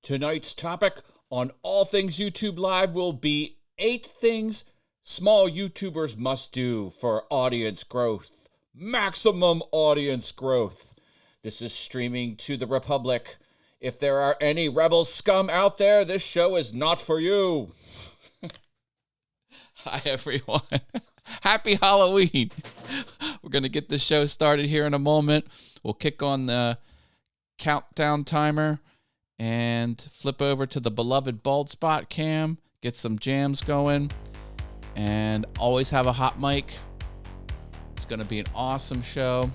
Tonight's topic on All Things YouTube Live will be 8 things small YouTubers must do for audience growth. Maximum audience growth. This is streaming to the Republic. If there are any rebel scum out there, this show is not for you. Hi, everyone. Happy Halloween. We're going to get the show started here in a moment. We'll kick on the countdown timer and flip over to the beloved bald spot cam, get some jams going, and always have a hot mic. It's going to be an awesome show.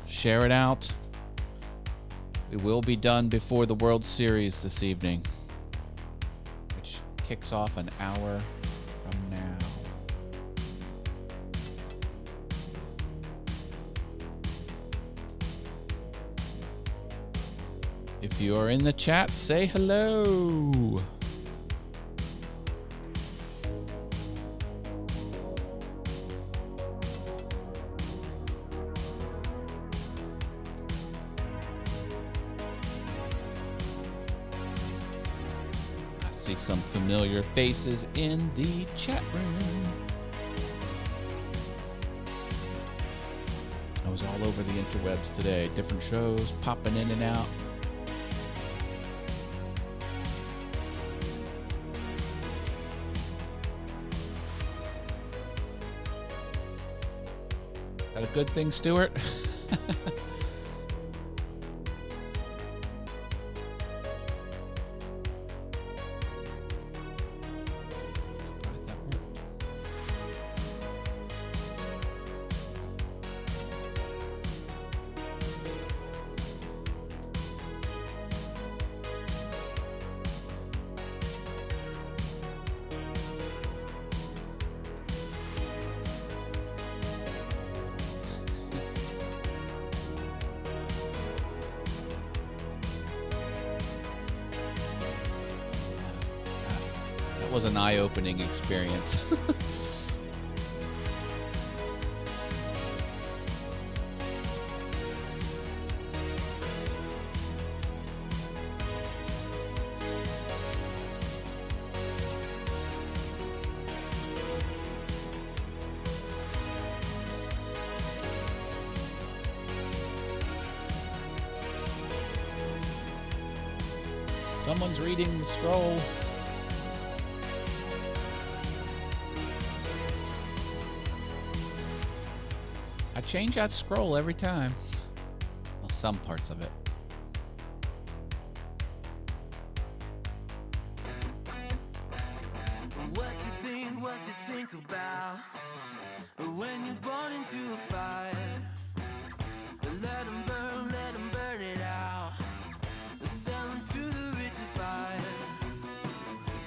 Share it out. We will be done before the World Series this evening, which kicks off an hour from now. If you are in the chat, say hello. I see some familiar faces in the chat room. I was all over the interwebs today. Different shows popping in and out. That a good thing, Stuart? Surprised that worked. That was an eye-opening experience. Someone's reading the scroll. I change that scroll every time. Well, some parts of it. What you think about when you're born into a fire? Let them burn it out. Sell them to the richest buyer.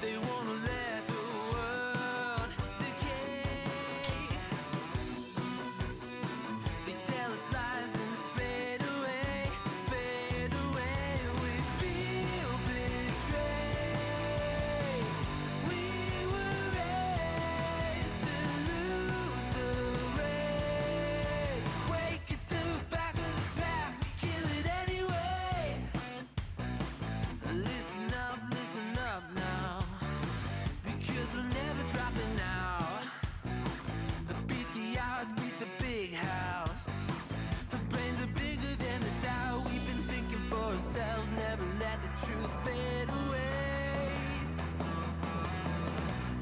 They wanna let the world decay. They tell us lies and fade away, fade away. We feel betrayed. We were raised to lose the race. Wake at the back of the pack, kill it anyway. Listen up now, because we're never dropping out. Beat the odds, beat the big house. The brains are bigger than the doubt. We've been thinking for ourselves, never let the truth fade away.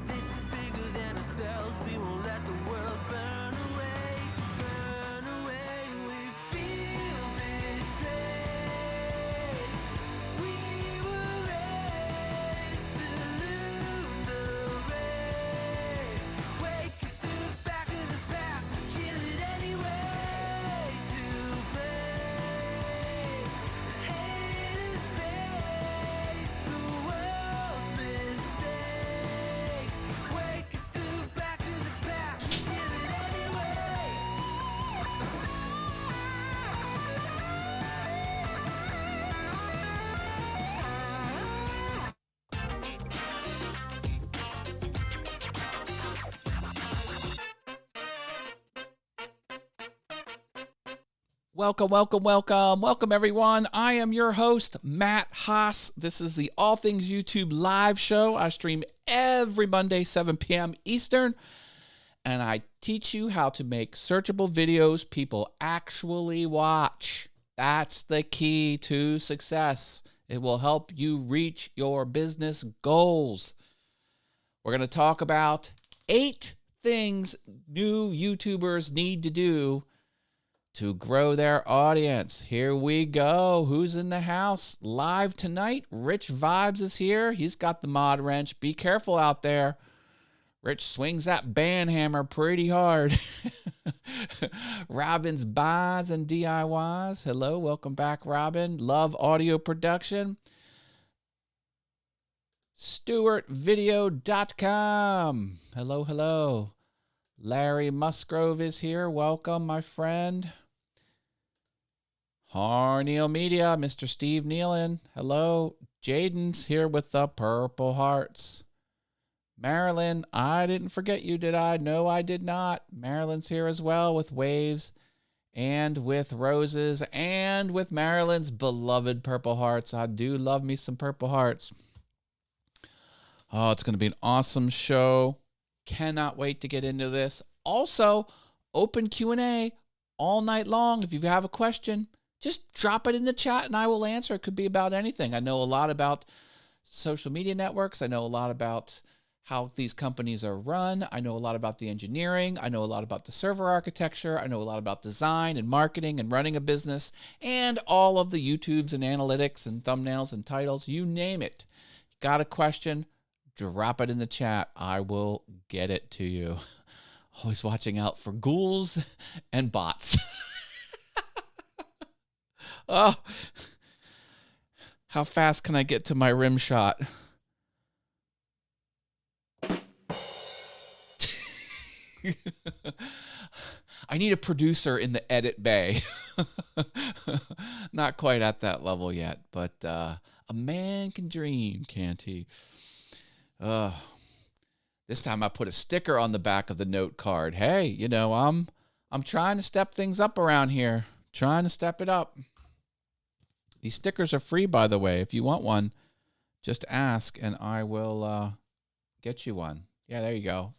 This is bigger than ourselves, we won't let the world burn away, burn away. We feel betrayed. We were raised to lose the race. Wake at the back of the pack, kill it anyway. To blame, haters face the world's mistakes. Wake at the back of the pack, kill it anyway. Welcome, welcome, welcome. Welcome, everyone. I am your host, Matt Haas. This is the All Things YouTube live show. I stream every Monday, 7 p.m. Eastern, and I teach you how to make searchable videos people actually watch. That's the key to success. It will help you reach your business goals. We're going to talk about 8 things new YouTubers need to do to grow their audience. Here we go. Who's in the house live tonight? Rich Vibes is here. He's got the mod wrench. Be careful out there. Rich swings that band hammer pretty hard. Robin's Buys and DIYs. Hello, welcome back, Robin. Love audio production. StewartVideo.com. Hello, hello. Larry Musgrove is here. Welcome, my friend. Harneal Media, Mr. Steve Nealon. Hello. Jaden's here with the Purple Hearts. Marilyn, I didn't forget you, did I? No, I did not. Marilyn's here as well with Waves and with Roses and with Marilyn's beloved Purple Hearts. I do love me some Purple Hearts. Oh, it's going to be an awesome show. Cannot wait to get into this. Also, open Q&A all night long. If you have a question, just drop it in the chat and I will answer. It could be about anything. I know a lot about social media networks. I know a lot about how these companies are run. I know a lot about the engineering. I know a lot about the server architecture. I know a lot about design and marketing and running a business and all of the YouTubes and analytics and thumbnails and titles. You name it. Got a question? Drop it in the chat. I will get it to you. Always watching out for ghouls and bots. Oh, how fast can I get to my rim shot? I need a producer in the edit bay. Not quite at that level yet, but a man can dream, can't he? This time I put a sticker on the back of the note card. Hey, you know, I'm trying to step things up around here. Trying to step it up. These stickers are free, by the way. If you want one, just ask and I will get you one. Yeah, there you go.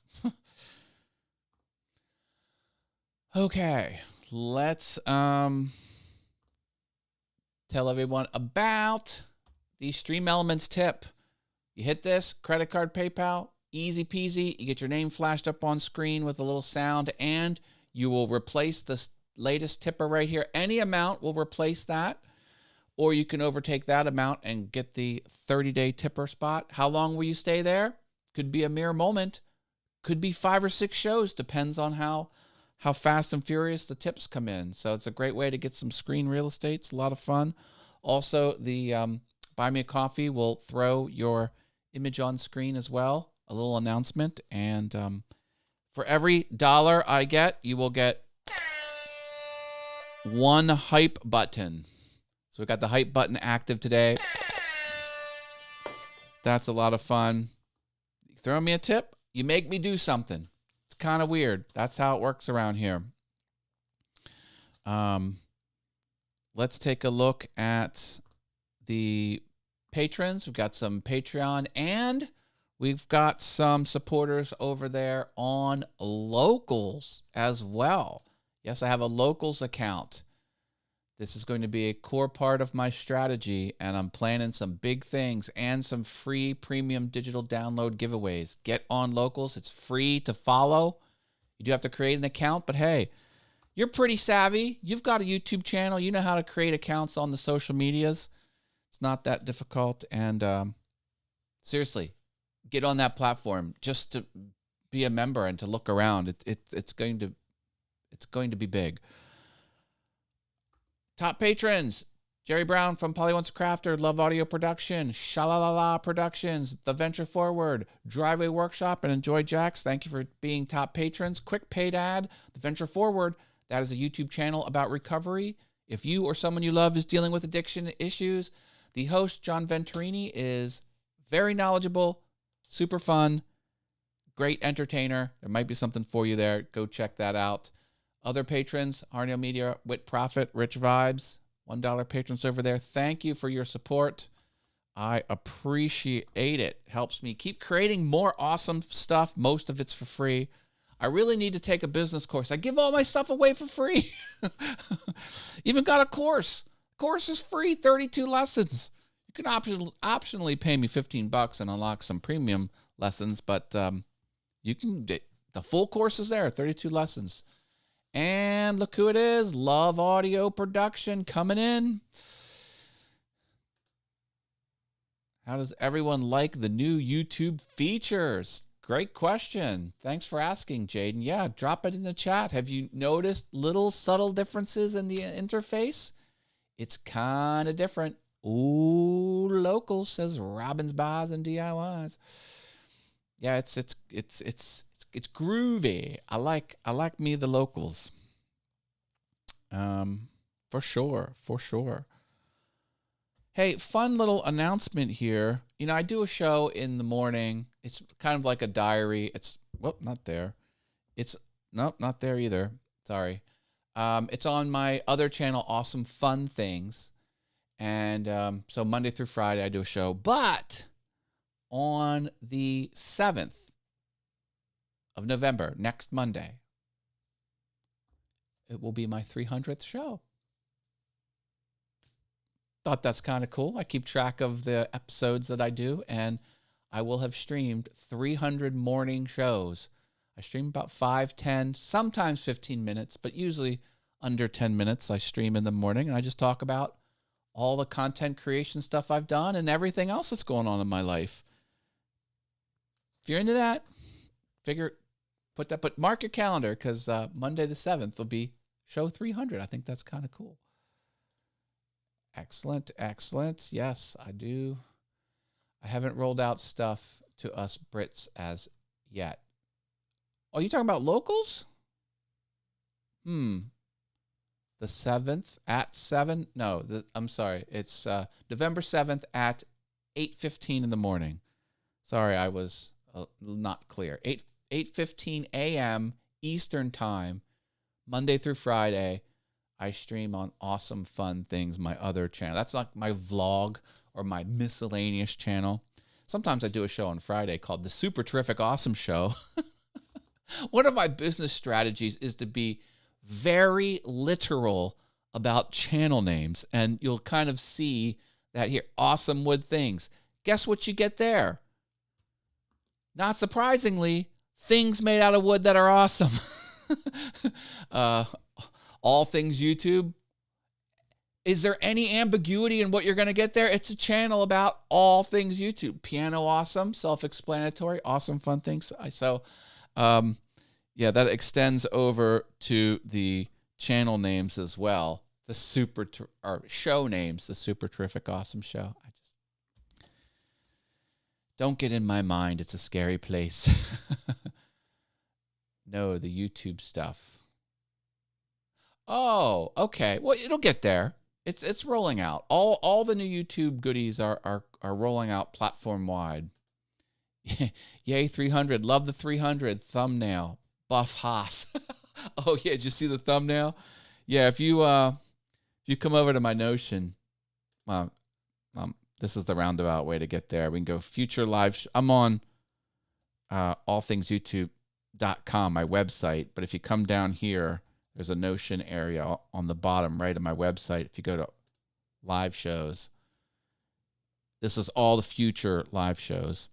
Okay, let's tell everyone about the Stream Elements tip. You hit this, credit card, PayPal, easy peasy. You get your name flashed up on screen with a little sound, and you will replace the latest tipper right here. Any amount will replace that, or you can overtake that amount and get the 30-day tipper spot. How long will you stay there? Could be a mere moment. Could be 5 or 6 shows. Depends on how fast and furious the tips come in. So it's a great way to get some screen real estate. It's a lot of fun. Also, the Buy Me a Coffee will throw your image on screen as well, a little announcement. And for every $1 I get, you will get 1 hype button. So we got the hype button active today. That's a lot of fun. You throw me a tip, you make me do something. It's kind of weird. That's how it works around here. Let's take a look at the patrons. We've got some Patreon and we've got some supporters over there on Locals as well. Yes, I have a Locals account. This is going to be a core part of my strategy, and I'm planning some big things and some free premium digital download giveaways. Get on Locals. It's free to follow. You do have to create an account, but hey, you're pretty savvy. You've got a YouTube channel. You know how to create accounts on the social medias. It's not that difficult, and seriously, get on that platform just to be a member and to look around. It's going to be big. Top patrons: Jerry Brown from Polly Once a Crafter, Love Audio Production, Shalalala Productions, The Venture Forward, Driveway Workshop, and Enjoy Jacks. Thank you for being top patrons. Quick paid ad: The Venture Forward. That is a YouTube channel about recovery. If you or someone you love is dealing with addiction issues, the host, John Venturini, is very knowledgeable, super fun, great entertainer. There might be something for you there. Go check that out. Other patrons, Harnell Media, Wit Profit, Rich Vibes, $1 patrons over there. Thank you for your support. I appreciate it. Helps me keep creating more awesome stuff. Most of it's for free. I really need to take a business course. I give all my stuff away for free. Even got a course. Course is free, 32 lessons. You can optionally pay me $15 and unlock some premium lessons, but you can. The full course is there, 32 lessons. And look who it is, Love Audio Production coming in. How does everyone like the new YouTube features? Great question. Thanks for asking, Jaden. Yeah, drop it in the chat. Have you noticed little subtle differences in the interface? It's kind of different. Ooh, local, says Robbins Bars and DIYs. Yeah, it's groovy. I like me the locals. For sure. Hey, fun little announcement here. You know, I do a show in the morning. It's kind of like a diary. It's, well, not there. It's, nope, not there either. Sorry. It's on my other channel, Awesome Fun Things. And so Monday through Friday, I do a show. But on the 7th of November, next Monday, it will be my 300th show. Thought that's kind of cool. I keep track of the episodes that I do, and I will have streamed 300 morning shows. I stream about 5, 10, sometimes 15 minutes, but usually under 10 minutes. I stream in the morning, and I just talk about all the content creation stuff I've done and everything else that's going on in my life. If you're into that, but mark your calendar, because Monday the 7th will be show 300. I think that's kind of cool. Excellent. Yes, I do. I haven't rolled out stuff to us Brits as yet. Oh, you talking about locals? The 7th at 7? No, I'm sorry. It's November 7th at 8:15 in the morning. Sorry, I was not clear. 8:15 a.m. Eastern Time, Monday through Friday. I stream on Awesome Fun Things, my other channel. That's like my vlog or my miscellaneous channel. Sometimes I do a show on Friday called The Super Terrific Awesome Show. One of my business strategies is to be very literal about channel names, and you'll kind of see that here. Awesome Wood Things. Guess what you get there? Not surprisingly, things made out of wood that are awesome. All Things YouTube. Is there any ambiguity in what you're going to get there? It's a channel about all things YouTube. Piano Awesome, self-explanatory, Awesome Fun Things. So, yeah, that extends over to the channel names as well. The show names, the Super Terrific Awesome Show. I just don't get in my mind. It's a scary place. No, the YouTube stuff. Oh, okay. Well, it'll get there. It's rolling out. All the new YouTube goodies are rolling out platform wide. Yay, 300. Love the 300 thumbnail. Buff Haas. Oh yeah, did you see the thumbnail? Yeah, if you come over to my Notion, this is the roundabout way to get there. We can go future live. I'm on allthingsyoutube.com, my website. But if you come down here, there's a Notion area on the bottom right of my website. If you go to live shows, this is all the future live shows.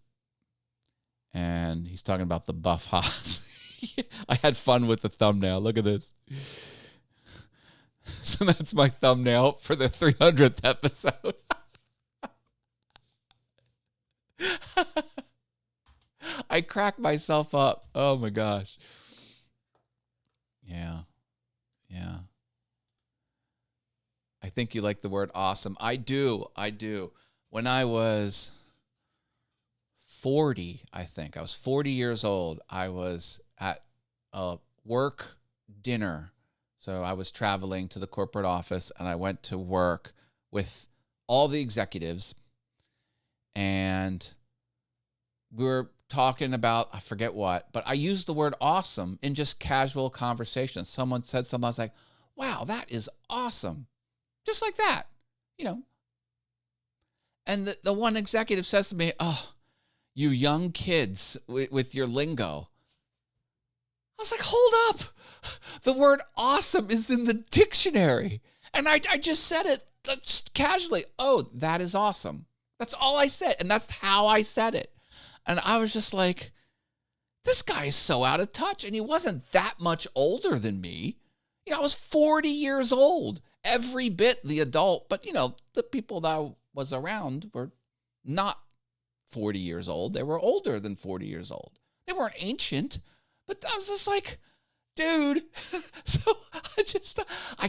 And he's talking about the Buff Haas. I had fun with the thumbnail. Look at this. So that's my thumbnail for the 300th episode. I cracked myself up. Oh my gosh. Yeah. I think you like the word awesome. I do. When I was 40, I think. I was 40 years old. I was at a work dinner. So I was traveling to the corporate office, and I went to work with all the executives. And we were talking about, I forget what, but I used the word awesome in just casual conversation. Someone said something, I was like, wow, that is awesome. Just like that, you know. And the one executive says to me, oh, you young kids with your lingo. I was like, hold up. The word awesome is in the dictionary. And I just said it just casually. Oh, that is awesome. That's all I said. And that's how I said it. And I was just like, this guy is so out of touch. And he wasn't that much older than me. You know, I was 40 years old, every bit the adult. But, you know, the people that I was around were not 40 years old. They were older than 40 years old. They weren't ancient. But I was just like, dude. So I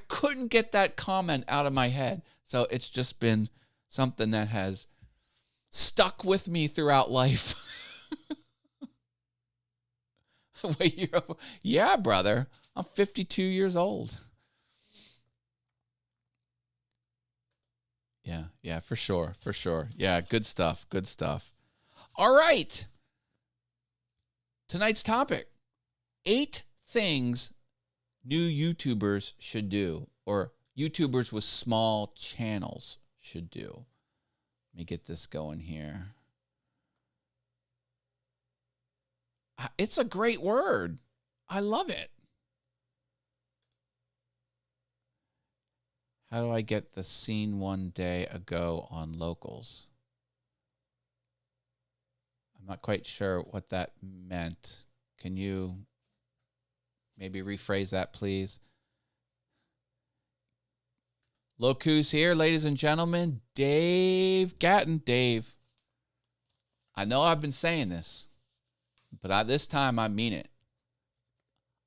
couldn't get that comment out of my head. So it's just been something that has stuck with me throughout life. Wait, yeah, brother. I'm 52 years old. Yeah, for sure. Yeah, good stuff. All right. Tonight's topic, 8 things new YouTubers should do, or YouTubers with small channels should do. Let me get this going here. It's a great word. I love it. How do I get the scene one day ago on locals? I'm not quite sure what that meant. Can you maybe rephrase that, please? Look who's here, ladies and gentlemen. Dave Gatton. Dave, I know I've been saying this, but this time I mean it.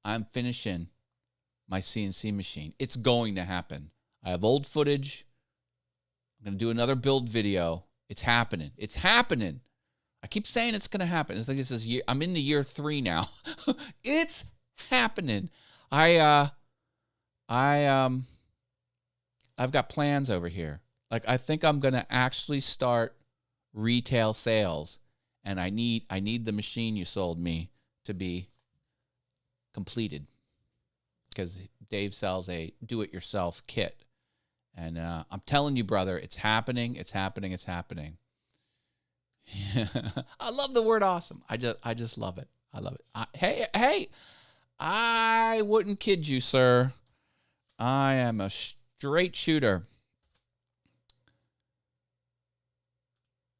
I'm finishing my CNC machine. It's going to happen. I have old footage. I'm going to do another build video. It's happening. I keep saying it's going to happen. It's like this is I'm in the year 3 now. It's happening. I've got plans over here. Like, I think I'm going to actually start retail sales, and I need the machine you sold me to be completed, because Dave sells a do-it-yourself kit. And I'm telling you, brother, it's happening. I love the word awesome. I just love it. I love it. Hey, I wouldn't kid you, sir. I am a straight shooter.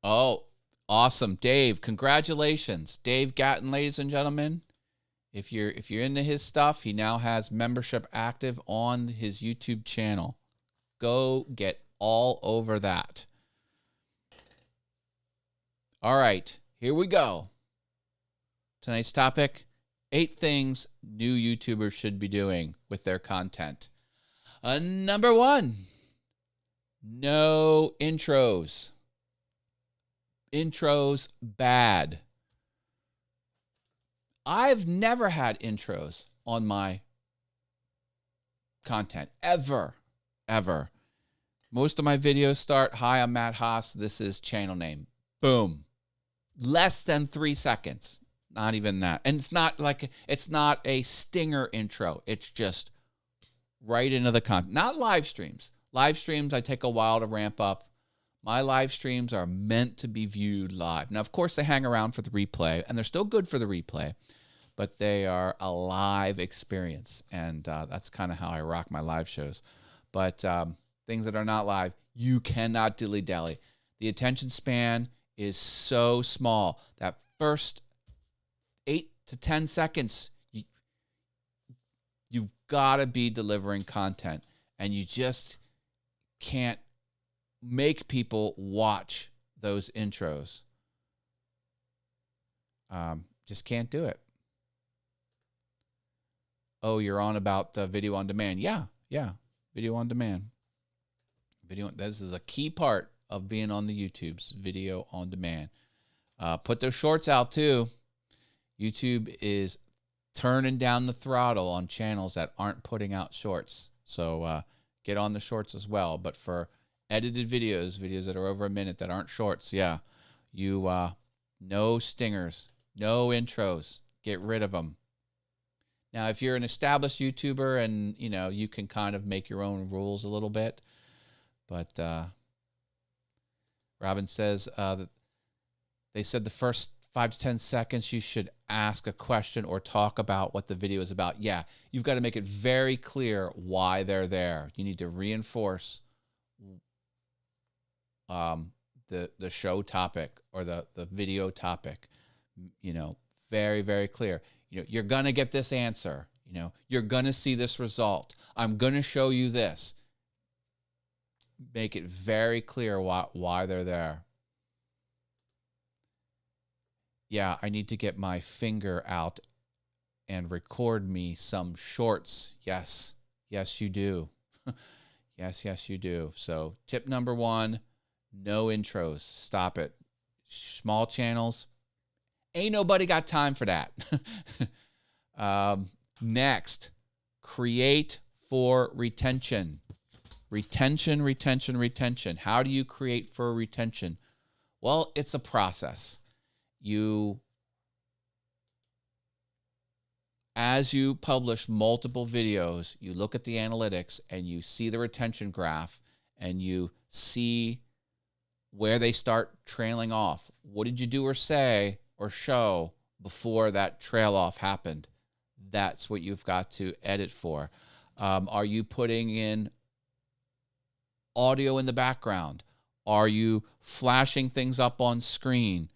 Oh, awesome. Dave, congratulations. Dave Gatton, ladies and gentlemen. If you're into his stuff, he now has membership active on his YouTube channel. Go get all over that. All right, here we go. Tonight's topic, 8 things new YouTubers should be doing with their content. Number 1, no intros. Intros, bad. I've never had intros on my content, ever. Most of my videos start, hi, I'm Matt Haas, this is channel name. Boom. Less than 3 seconds. Not even that. And it's not a stinger intro. It's just right into the content. Not live streams. Live streams, I take a while to ramp up. My live streams are meant to be viewed live. Now, of course, they hang around for the replay, and they're still good for the replay, but they are a live experience. And that's kind of how I rock my live shows. But things that are not live, you cannot dilly-dally. The attention span is so small. That first 8 to 10 seconds, you've got to be delivering content. And you just can't make people watch those intros. Just can't do it. Oh, you're on about video on demand. Yeah, video on demand. This is a key part of being on the YouTube's video on demand. Put those shorts out too. YouTube is turning down the throttle on channels that aren't putting out shorts. So get on the shorts as well. But for edited videos that are over a minute that aren't shorts, yeah, you No stingers, no intros. Get rid of them. Now, if you're an established YouTuber and, you can kind of make your own rules a little bit. But Robin says that they said the first 5 to 10 seconds you should ask a question or talk about what the video is about. Yeah, you've got to make it very clear why they're there. You need to reinforce the show topic or the video topic. Very, very clear. You're going to get this answer. You're going to see this result. I'm going to show you this. Make it very clear why they're there. Yeah, I need to get my finger out and record me some shorts. Yes, you do. yes, you do. So tip number 1, no intros. Stop it. Small channels. Ain't nobody got time for that. Next, create for retention. Retention. How do you create for retention? Well, it's a process. As you publish multiple videos, you look at the analytics and you see the retention graph and you see where they start trailing off. What did you do or say or show before that trail off happened? That's what you've got to edit for. Are you putting in audio in the background? Are you flashing things up on screen?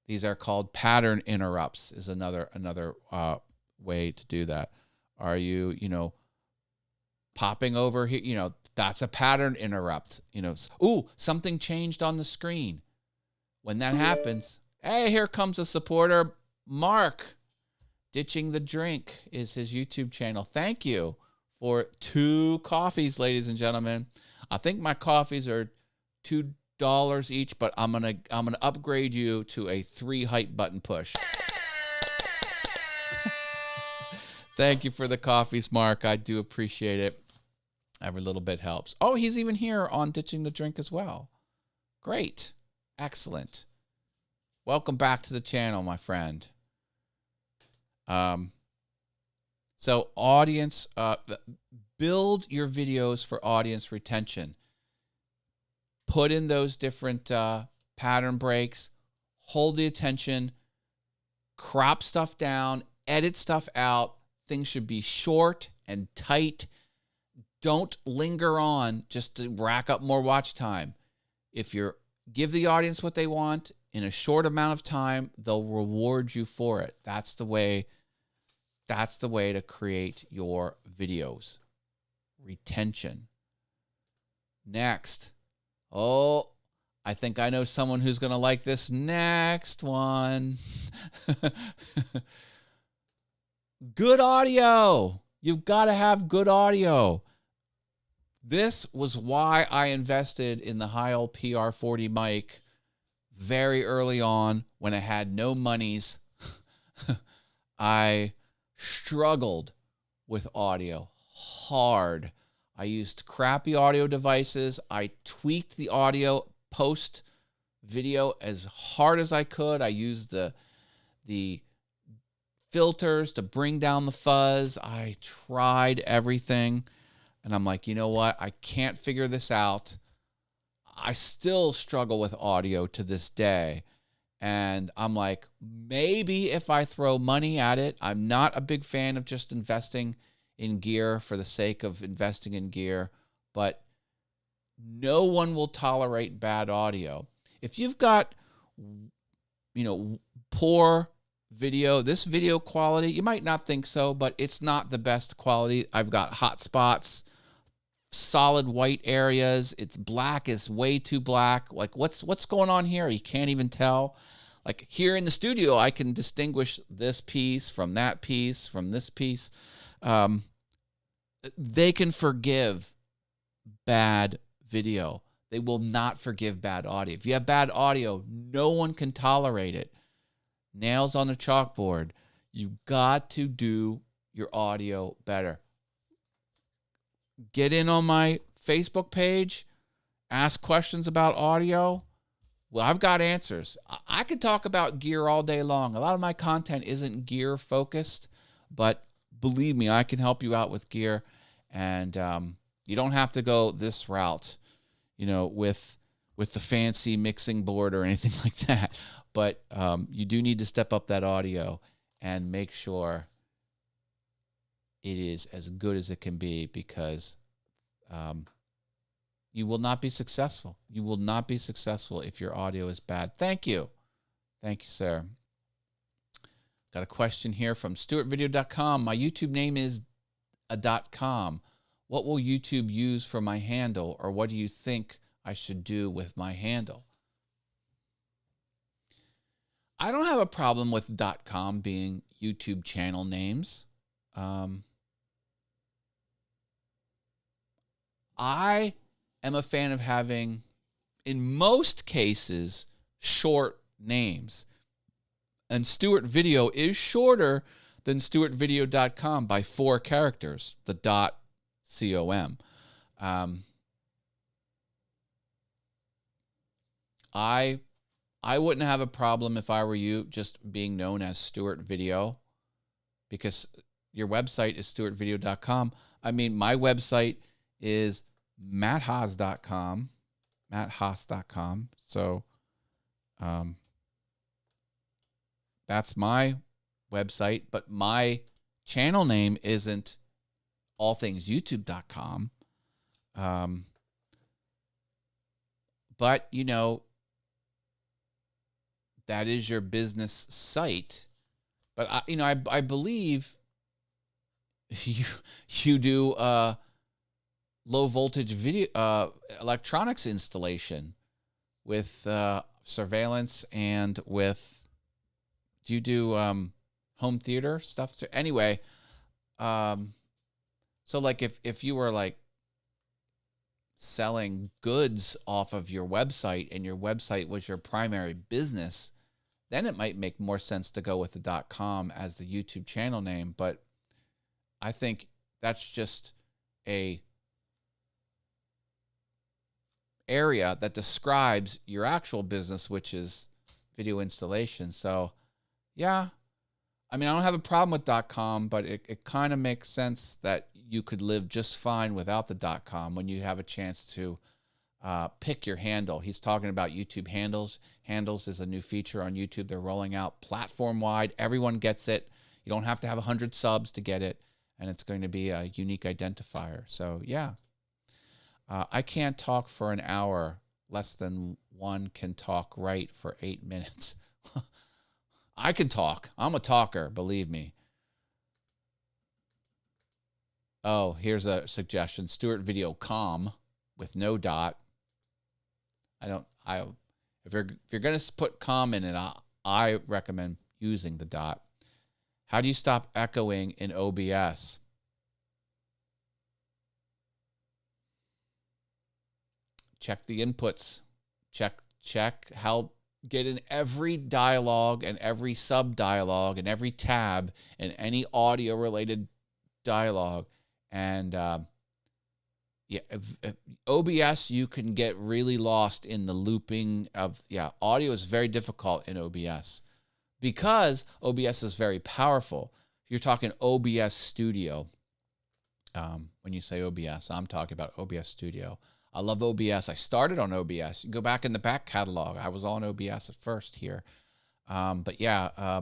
These are called pattern interrupts is another way to do that. Are you, popping over here? That's a pattern interrupt. Ooh, something changed on the screen. When that happens, hey, here comes a supporter. Mark, Ditching the Drink is his YouTube channel. Thank you for 2 coffees, ladies and gentlemen. I think my coffees are $2 each, but I'm gonna upgrade you to a 3 hype button push. Thank you for the coffees, Mark. I do appreciate it. Every little bit helps. Oh, he's even here on Ditching the Drink as well. Great. Excellent. Welcome back to the channel, my friend. So audience, build your videos for audience retention. Put in those different pattern breaks, hold the attention, crop stuff down, edit stuff out. Things should be short and tight. Don't linger on just to rack up more watch time. If you give the audience what they want in a short amount of time, they'll reward you for it. That's the way to create your videos. Retention. Next. Oh, I think I know someone who's going to like this next one. Good audio. You've got to have good audio. This was why I invested in the Heil PR40 mic very early on when I had no monies. I struggled with audio hard. I used crappy audio devices. I tweaked the audio post video as hard as I could. I used the filters to bring down the fuzz. I tried everything. And I'm like, you know what? I can't figure this out. I still struggle with audio to this day. And I'm like, maybe if I throw money at it, I'm not a big fan of just investing in gear for the sake of investing in gear, but no one will tolerate bad audio. If you've got, poor video, this video quality, you might not think so, but it's not the best quality. I've got hot spots, solid white areas. It's black is way too black. Like what's going on here? You can't even tell. Like here in the studio, I can distinguish this piece from that piece from this piece. They can forgive bad video. They will not forgive bad audio. If you have bad audio, no one can tolerate it. Nails on the chalkboard. You've got to do your audio better. Get in on my Facebook page. Ask questions about audio. Well, I've got answers. I could talk about gear all day long. A lot of my content isn't gear focused, but believe me, I can help you out with gear. And you don't have to go this route, with the fancy mixing board or anything like that. But you do need to step up that audio and make sure it is as good as it can be, because you will not be successful. You will not be successful if your audio is bad. Thank you. Thank you, sir. Got a question here from StuartVideo.com. My YouTube name is a .com. What will YouTube use for my handle, or what do you think I should do with my handle? I don't have a problem with .com being YouTube channel names. I am a fan of having, in most cases, short names. And Stuart Video is shorter than StuartVideo.com by 4 characters, the .com. I wouldn't have a problem, if I were you, just being known as Stuart Video, because your website is StuartVideo.com. I mean, my website is matthaas.com. So that's my website, but my channel name isn't allthingsyoutube.com. But, that is your business site. But, I believe you do low voltage video electronics installation with surveillance, and do you do home theater stuff too? Anyway, so like if you were like selling goods off of your website, and your website was your primary business, then it might make more sense to go with the .com as the YouTube channel name. But I think that's just a area that describes your actual business, which is video installation. So yeah, I mean, I don't have a problem with .com, but it kind of makes sense that you could live just fine without the .com when you have a chance to pick your handle. He's talking about YouTube handles. Handles is a new feature on YouTube they're rolling out platform-wide. Everyone gets it. You don't have to have 100 subs to get it, and it's going to be a unique identifier. So yeah, I can't talk for an hour. Less than one can talk right for 8 minutes. I can talk. I'm a talker, believe me. Oh, here's a suggestion. Stuart Video com with no dot. If you're going to put com in it, I recommend using the dot. How do you stop echoing in OBS? Check the inputs. Check how, get in every dialogue and every sub-dialogue and every tab and any audio-related dialogue. And OBS, you can get really lost in the looping of, audio is very difficult in OBS because OBS is very powerful. If you're talking OBS Studio, when you say OBS, I'm talking about OBS Studio. I love OBS. I started on OBS. You go back in the back catalog. I was on OBS at first here. But yeah,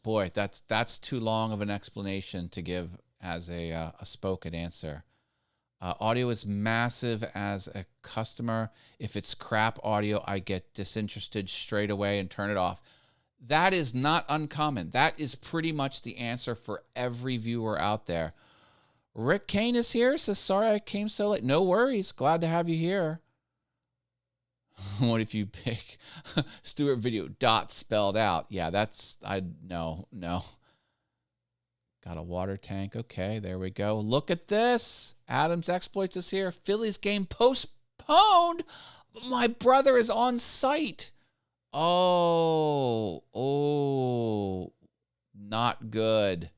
boy, that's too long of an explanation to give as a spoken answer. Audio is massive as a customer. If it's crap audio, I get disinterested straight away and turn it off. That is not uncommon. That is pretty much the answer for every viewer out there. Rick Kane is here. Says, sorry I came so late. No worries. Glad to have you here. What if you pick Stuart Video dot spelled out? Yeah, no. Got a water tank. Okay, there we go. Look at this. Adam's Exploits is here. Phillies game postponed. My brother is on site. Oh, not good.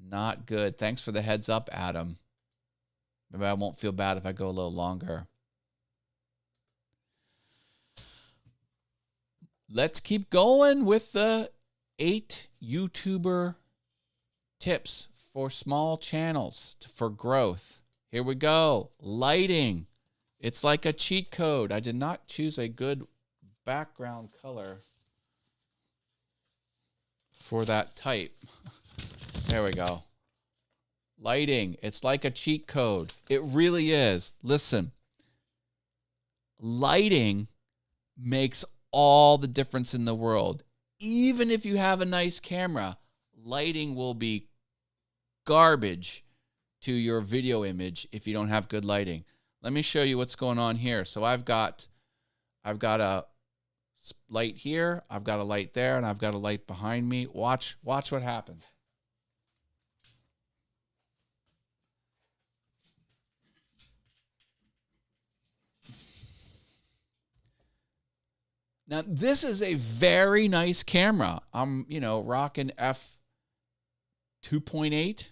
Not good. Thanks for the heads up, Adam. Maybe I won't feel bad if I go a little longer. let's keep going with the 8 YouTuber tips for small channels for growth. Here we go. Lighting. It's like a cheat code. I did not choose a good background color for that type. There we go. Lighting. It's like a cheat code. It really is. Listen. Lighting makes all the difference in the world. Even if you have a nice camera, lighting will be garbage to your video image if you don't have good lighting. Let me show you what's going on here. So I've got a light here, I've got a light there, and I've got a light behind me. Watch what happens. Now, this is a very nice camera. I'm, rocking f 2.8.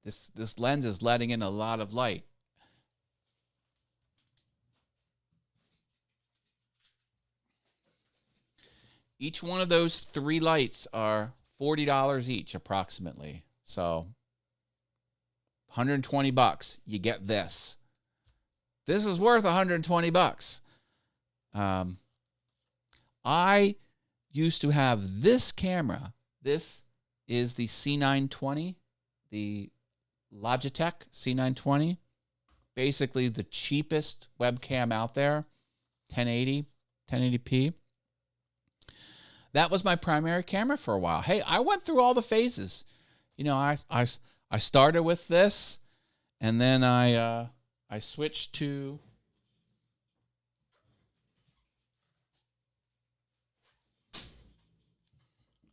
This lens is letting in a lot of light. Each one of those 3 lights are $40 each, approximately. So, $120. You get this. This is worth $120. I used to have this camera. This is the C920, the Logitech C920. Basically the cheapest webcam out there, 1080p. That was my primary camera for a while. Hey, I went through all the phases. I started with this, and then I switched to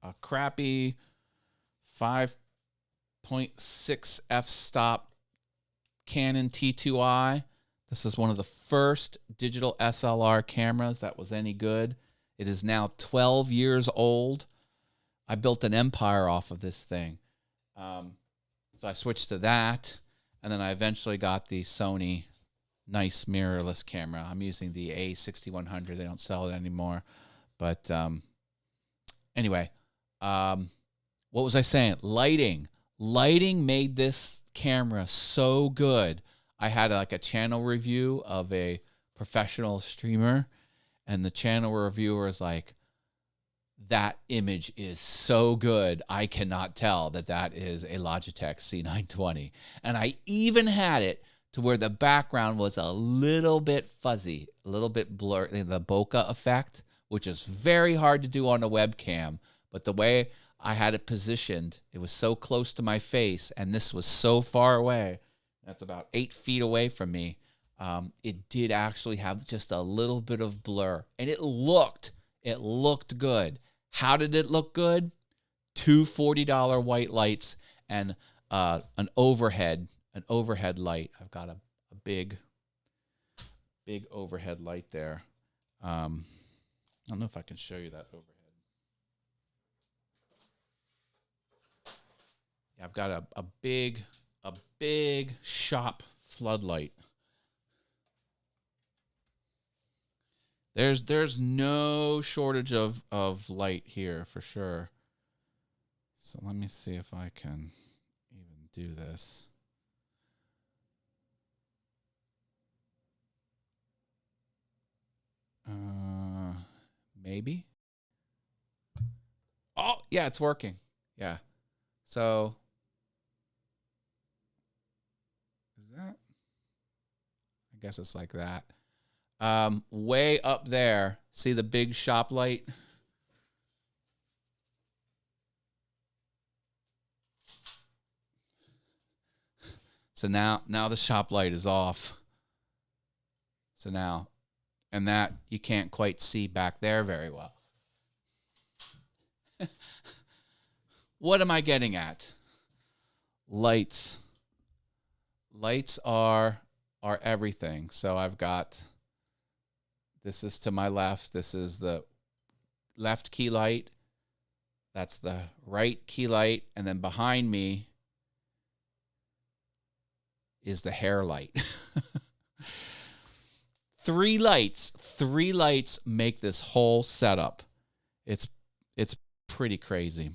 a crappy 5.6 f-stop Canon T2i. This is one of the first digital SLR cameras that was any good. It is now 12 years old. I built an empire off of this thing. So I switched to that. And then I eventually got the Sony nice mirrorless camera. I'm using the A6100. They don't sell it anymore. But anyway, what was I saying? Lighting. Lighting made this camera so good. I had like a channel review of a professional streamer, and the channel reviewer is like, that image is so good, I cannot tell that is a Logitech C920. And I even had it to where the background was a little bit fuzzy, a little bit blurry, the bokeh effect, which is very hard to do on a webcam. But the way I had it positioned, it was so close to my face, and this was so far away. That's about 8 feet away from me. It did actually have just a little bit of blur, and it looked good. How did it look good? 2 $40 white lights and an overhead light. I've got a big overhead light there. I don't know if I can show you that overhead. Yeah, I've got a big shop floodlight. There's no shortage of light here for sure. So let me see if I can even do this. Maybe. Oh, yeah, it's working. Yeah. So is that? I guess it's like that. Way up there, see the big shop light? So now the shop light is off. So now, and that you can't quite see back there very well. What am I getting at? Lights. Lights are everything. So I've got, this is to my left. This is the left key light. That's the right key light. And then behind me is the hair light. Three lights make this whole setup. It's pretty crazy.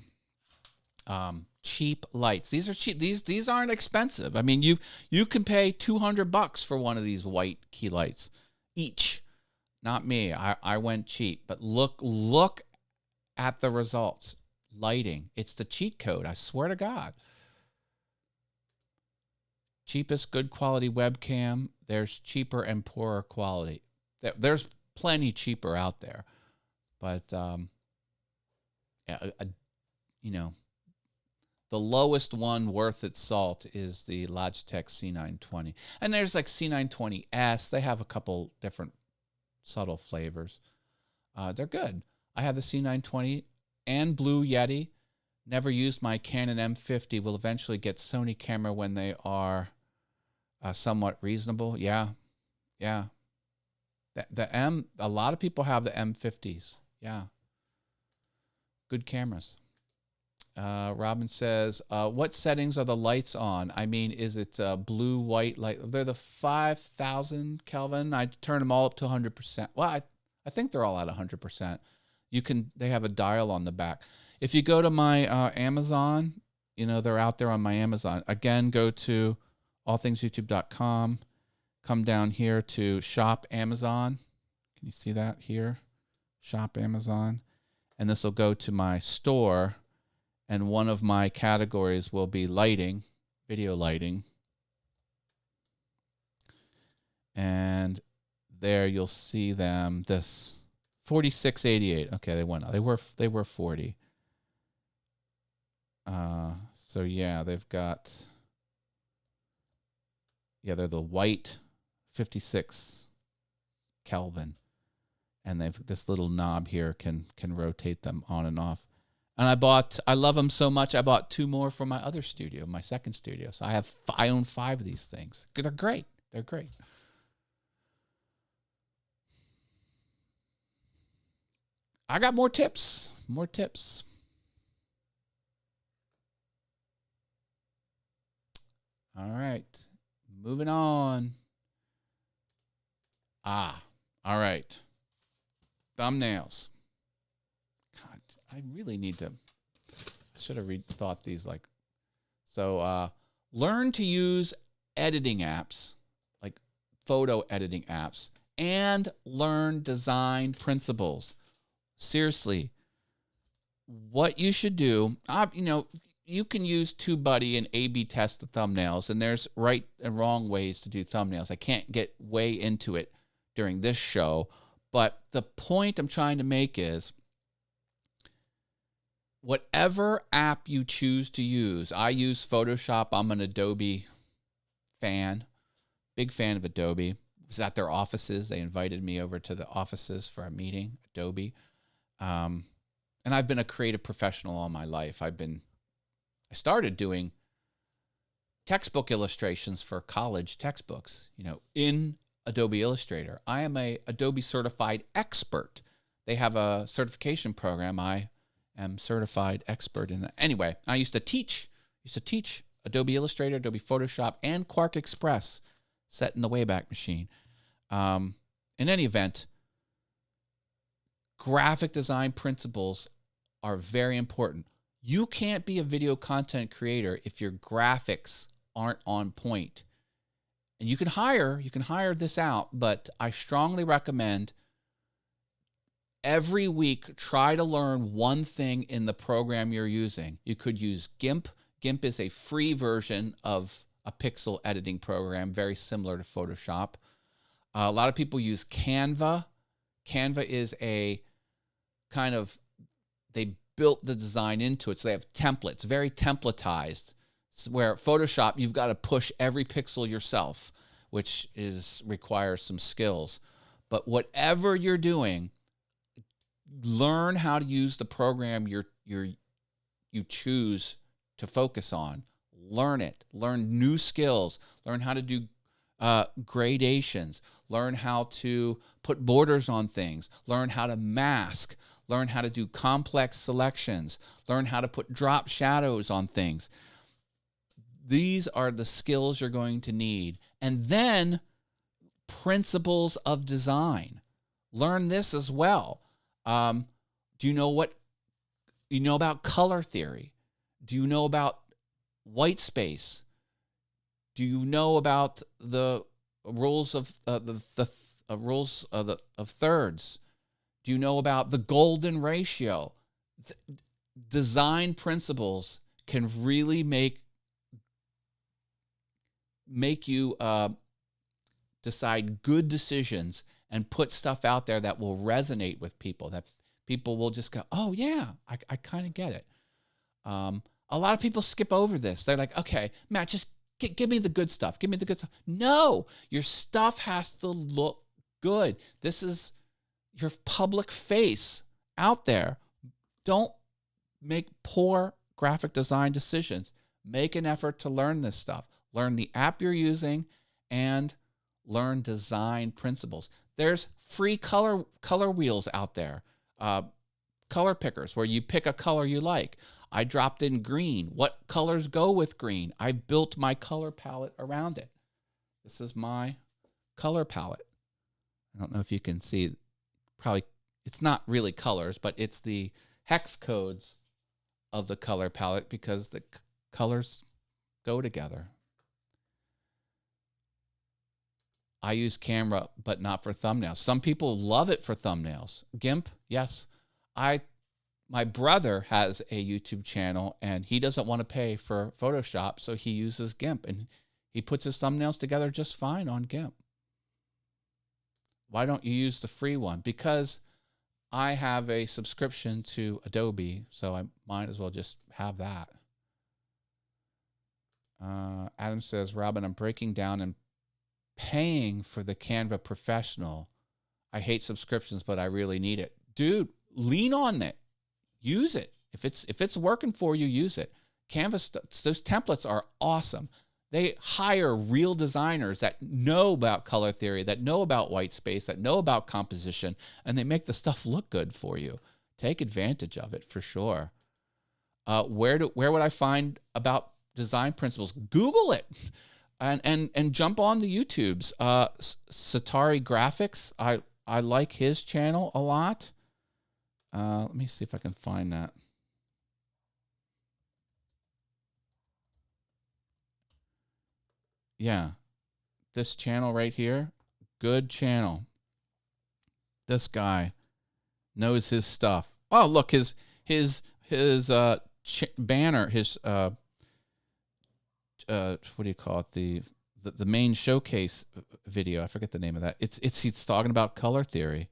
Cheap lights. These are cheap. These aren't expensive. I mean, you can pay $200 for one of these white key lights each. Not me. I went cheap. But look at the results. Lighting. It's the cheat code. I swear to God. Cheapest good quality webcam. There's cheaper and poorer quality. There's plenty cheaper out there. But, the lowest one worth its salt is the Logitech C920. And there's like C920S. They have a couple different subtle flavors. They're good. I have the C920 and Blue Yeti. Never used my Canon M50. Will eventually get Sony camera when they are somewhat reasonable. Yeah. A lot of people have the M50s. Yeah. Good cameras. Robin says, what settings are the lights on? I mean, is it blue, white light? They're the 5,000 Kelvin. I turn them all up to 100%. Well, I think they're all at 100%. They have a dial on the back. If you go to my Amazon, they're out there on my Amazon. Again, go to allthingsyoutube.com. Come down here to Shop Amazon. Can you see that here? Shop Amazon. And this will go to my store. And one of my categories will be lighting, video lighting. And there you'll see them, this $46.88. Okay, they went up. They were 40. So yeah, they've got, they're the white 56 Kelvin. And they've this little knob here can rotate them on and off. And I love them so much, I bought 2 more for my other studio, my second studio. So I own 5 of these things. They're great. They're great. I got more tips. All right. Moving on. All right. Thumbnails. God, I really need to. I should have thought these like. So, learn to use editing apps, like photo editing apps, and learn design principles. Seriously, what you should do, you can use TubeBuddy and A/B test the thumbnails, and there's right and wrong ways to do thumbnails. I can't get way into it during this show, but the point I'm trying to make is whatever app you choose to use, I use Photoshop. I'm an Adobe fan, big fan of Adobe. I was at their offices. They invited me over to the offices for a meeting, Adobe. And I've been a creative professional all my life. I started doing textbook illustrations for college textbooks, in Adobe Illustrator. I am a Adobe certified expert. They have a certification program. I am certified expert in that. Anyway, I used to teach Adobe Illustrator, Adobe Photoshop, and Quark Express set in the Wayback Machine. In any event, graphic design principles are very important. You can't be a video content creator if your graphics aren't on point. And you can hire this out, but I strongly recommend every week try to learn one thing in the program you're using. You could use GIMP. GIMP is a free version of a pixel editing program, very similar to Photoshop. A lot of people use Canva. Canva is a kind of, they built the design into it, so they have templates, very templatized, where Photoshop, you've got to push every pixel yourself, which requires some skills. But whatever you're doing, learn how to use the program you choose to focus on. Learn it. Learn new skills. Learn how to do gradations. Learn how to put borders on things. Learn how to mask. Learn how to do complex selections. Learn how to put drop shadows on things. These are the skills you're going to need. And then principles of design. Learn this as well. Do you know about color theory? Do you know about white space? Do you know about the rules of rules of thirds? Do you know about the golden ratio? Design principles can really make you decide good decisions and put stuff out there that will resonate with people, that people will just go, oh yeah, I kind of get it. A lot of people skip over this. They're like, okay, Matt, just give me the good stuff. Give me the good stuff. No, your stuff has to look good. This is your public face out there. Don't make poor graphic design decisions. Make an effort to learn this stuff. Learn the app you're using and learn design principles. There's free color wheels out there, color pickers, where you pick a color you like. I dropped in green. What colors go with green? I built my color palette around it. This is my color palette. I don't know if you can see. Probably it's not really colors, but it's the hex codes of the color palette because the colors go together. I use Canva, but not for thumbnails. Some people love it for thumbnails. GIMP, yes. My brother has a YouTube channel, and he doesn't want to pay for Photoshop, so he uses GIMP, and he puts his thumbnails together just fine on GIMP. Why don't you use the free one? Because I have a subscription to Adobe, so I might as well just have that. Adam says, Robin, I'm breaking down and paying for the Canva Professional. I hate subscriptions, but I really need it. Dude, lean on it. Use it. If it's working for you, use it. Canvas, those templates are awesome. They hire real designers that know about color theory, that know about white space, that know about composition, and they make the stuff look good for you. Take advantage of it for sure. Where would I find about design principles? Google it. And jump on the YouTubes. Satari Graphics, I like his channel a lot. Let me see if I can find that. Yeah, this channel right here, good channel. This guy knows his stuff. Oh, look, his banner, his what do you call it? The main showcase video. I forget the name of that. It's talking about color theory.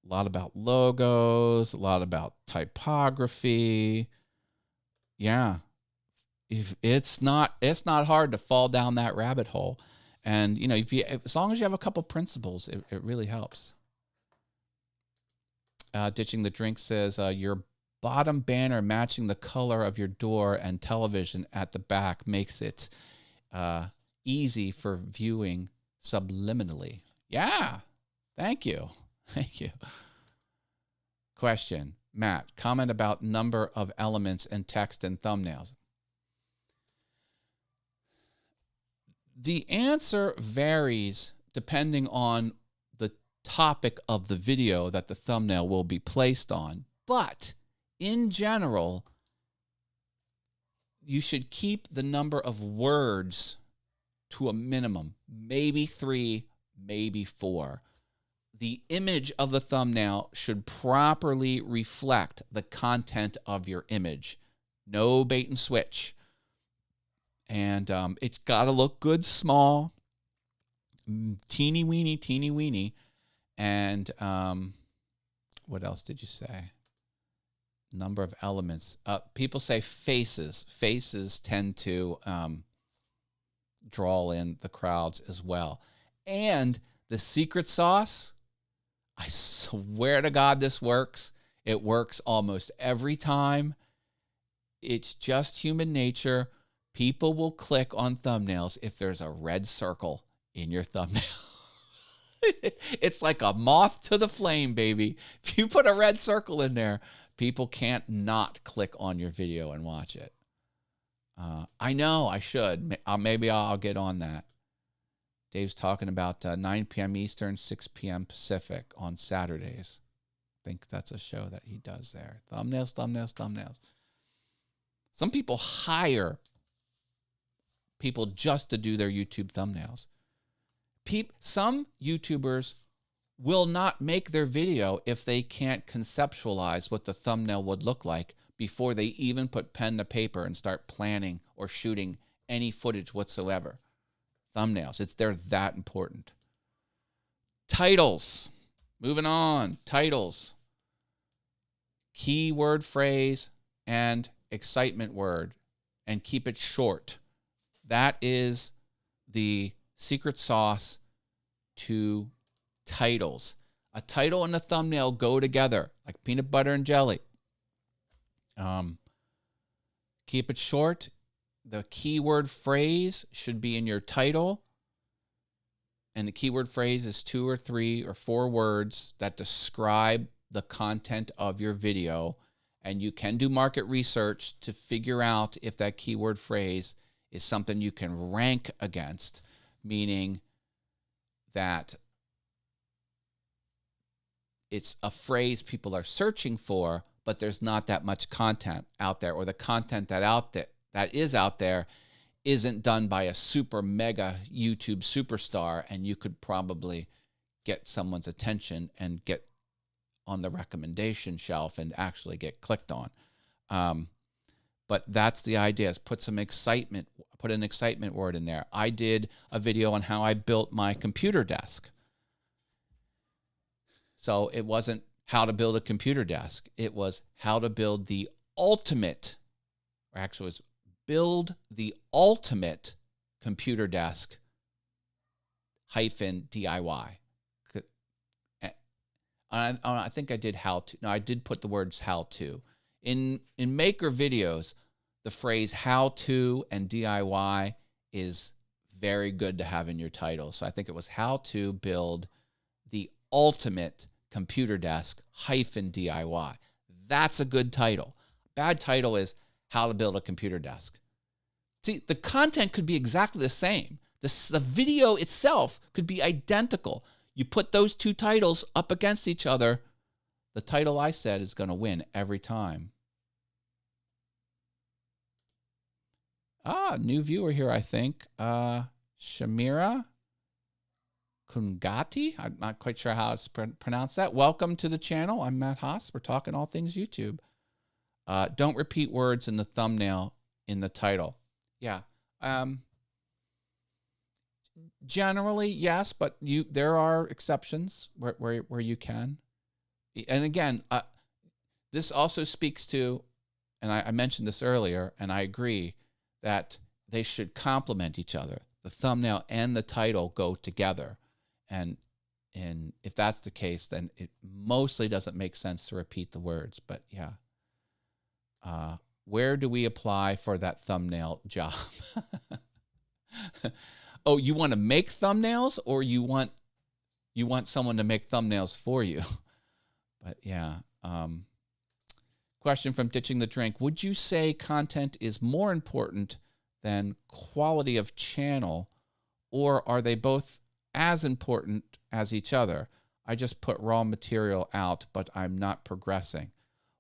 A lot about logos, a lot about typography. Yeah. If it's not hard to fall down that rabbit hole. And you know, as long as you have a couple principles, it really helps. Ditching the Drink says your bottom banner matching the color of your door and television at the back makes it easy for viewing subliminally. Yeah. Thank you. Thank you. Question. Matt, comment about number of elements and text and thumbnails. The answer varies depending on the topic of the video that the thumbnail will be placed on. But in general, you should keep the number of words to a minimum, maybe 3, maybe 4. The image of the thumbnail should properly reflect the content of your image. No bait and switch. And it's got to look good, small, teeny weeny. And what else did you say? Number of elements. People say faces. Faces tend to draw in the crowds as well. And the secret sauce, I swear to God this works. It works almost every time. It's just human nature. People will click on thumbnails if there's a red circle in your thumbnail. It's like a moth to the flame, baby. If you put a red circle in there, people can't not click on your video and watch it. I know I should. Maybe I'll get on that. Dave's talking about 9 p.m. Eastern, 6 p.m. Pacific on Saturdays. I think that's a show that he does there. Thumbnails, thumbnails, thumbnails. Some people hire people just to do their YouTube thumbnails. Some YouTubers will not make their video if they can't conceptualize what the thumbnail would look like before they even put pen to paper and start planning or shooting any footage whatsoever. Thumbnails, they're that important. Titles. Moving on. Titles. Keyword phrase and excitement word. And keep it short. That is the secret sauce to titles. A title and a thumbnail go together like peanut butter and jelly. Keep it short. The keyword phrase should be in your title. And the keyword phrase is 2 or 3 or 4 words that describe the content of your video. And you can do market research to figure out if that keyword phrase is something you can rank against, meaning that it's a phrase people are searching for, but there's not that much content out there, or the content that is out there isn't done by a super mega YouTube superstar, and you could probably get someone's attention and get on the recommendation shelf and actually get clicked on. But that's the idea, is put an excitement word in there. I did a video on how I built my computer desk. So it wasn't how to build a computer desk. It was how to build the ultimate, or actually it was build the ultimate computer desk -DIY. I think I did how to. No, I did put the words how to. In maker videos, the phrase how to and DIY is very good to have in your title. So I think it was how to build the ultimate computer desk -DIY. That's a good title. Bad title is how to build a computer desk. See, the content could be exactly the same. The video itself could be identical. You put those two titles up against each other, the title I said is going to win every time. New viewer here, I think. Shamira Kungati. I'm not quite sure how to pronounce that. Welcome to the channel. I'm Matt Haas. We're talking all things YouTube. Don't repeat words in the thumbnail in the title. Yeah. Generally, yes, but there are exceptions where you can. And again, this also speaks to, and I mentioned this earlier, and I agree, that they should complement each other. The thumbnail and the title go together. And if that's the case, then it mostly doesn't make sense to repeat the words. But yeah. Where do we apply for that thumbnail job? Oh, you want to make thumbnails, or you want someone to make thumbnails for you? But yeah. Question from Ditching the Drink. Would you say content is more important than quality of channel, or are they both as important as each other? I just put raw material out, but I'm not progressing.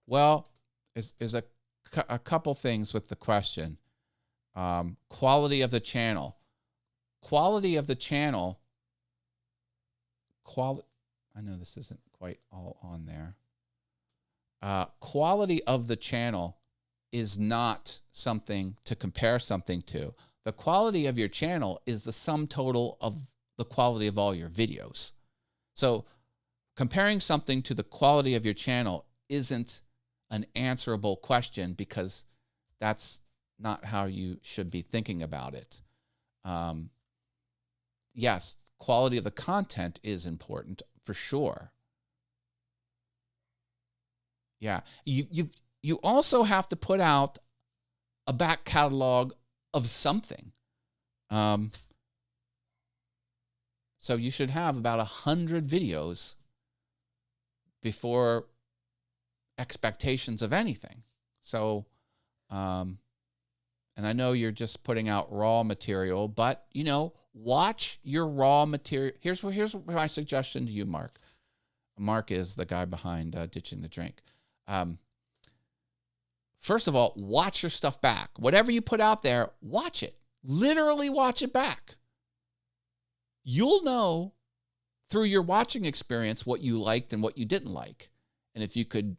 Well, there's a couple things with the question. Quality of the channel. Quality of the channel. I know this isn't quite all on there. Quality of the channel is not something to compare something to. The quality of your channel is the sum total of the quality of all your videos. So comparing something to the quality of your channel isn't an answerable question, because that's not how you should be thinking about it. Yes, quality of the content is important for sure. Yeah, you also have to put out a back catalog of something. So you should have about 100 videos before expectations of anything. So, and I know you're just putting out raw material, but watch your raw material. Here's my suggestion to you, Mark. Mark is the guy behind Ditching the Drink. First of all, watch your stuff back. Whatever you put out there, watch it. Literally watch it back. You'll know through your watching experience what you liked and what you didn't like. And if you could,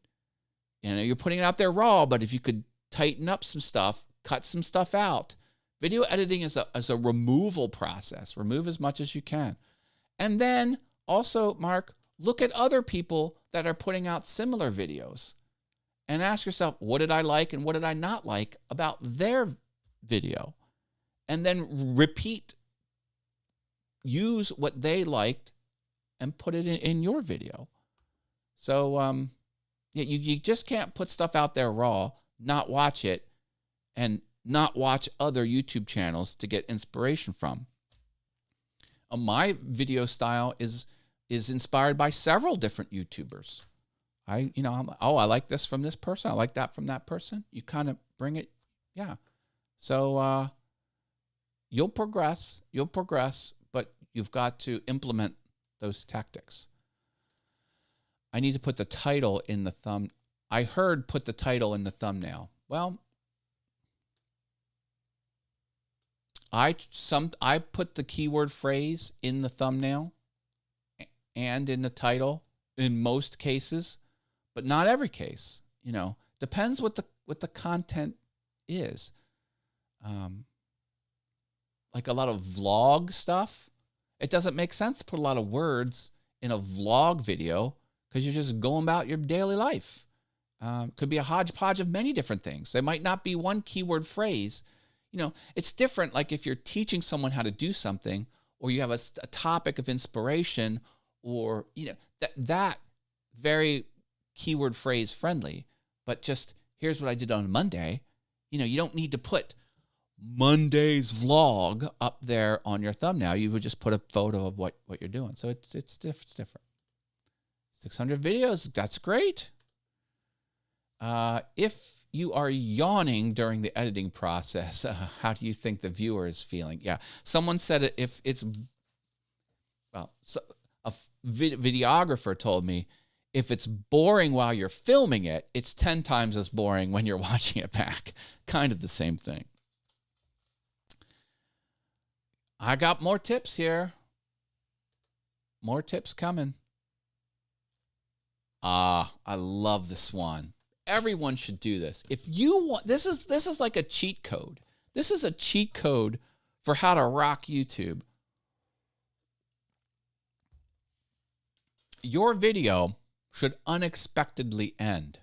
you're putting it out there raw, but if you could tighten up some stuff, cut some stuff out. Video editing is a removal process. Remove as much as you can. And then also, Mark, look at other people that are putting out similar videos and ask yourself, what did I like and what did I not like about their video? And then use what they liked and put it in your video. So, you just can't put stuff out there raw, not watch it, and not watch other YouTube channels to get inspiration from. My video style is inspired by several different YouTubers. I like this from this person. I like that from that person. You kind of bring it. Yeah. So, you'll progress, but you've got to implement those tactics. I need to put the title in the thumb. I heard put the title in the thumbnail. Well, I put the keyword phrase in the thumbnail and in the title in most cases, but not every case. Depends what the content is. Like a lot of vlog stuff, it doesn't make sense to put a lot of words in a vlog video because you're just going about your daily life. Could be a hodgepodge of many different things. There might not be one keyword phrase. It's different. Like if you're teaching someone how to do something, or you have a topic of inspiration, or that very keyword phrase friendly. But just here's what I did on Monday. You don't need to put Monday's vlog up there on your thumbnail. You would just put a photo of what you're doing. So it's different. 600 videos, that's great. If you are yawning during the editing process, how do you think the viewer is feeling? Yeah, someone said if it's, a videographer told me, if it's boring while you're filming it, it's 10 times as boring when you're watching it back. Kind of the same thing. I got more tips here. More tips coming. I love this one. Everyone should do this. If you want, this is like a cheat code. This is a cheat code for how to rock YouTube. Your video should unexpectedly end.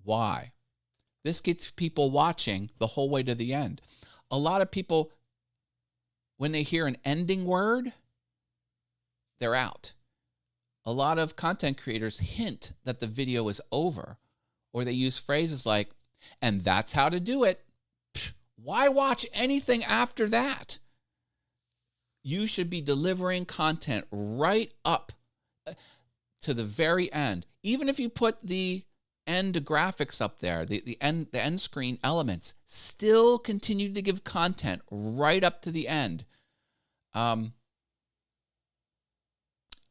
Why? This gets people watching the whole way to the end. A lot of people, when they hear an ending word, they're out. A lot of content creators hint that the video is over, or they use phrases like, and that's how to do it. Why watch anything after that? You should be delivering content right up to the very end. Even if you put the end graphics up there, the end screen elements, still continue to give content right up to the end.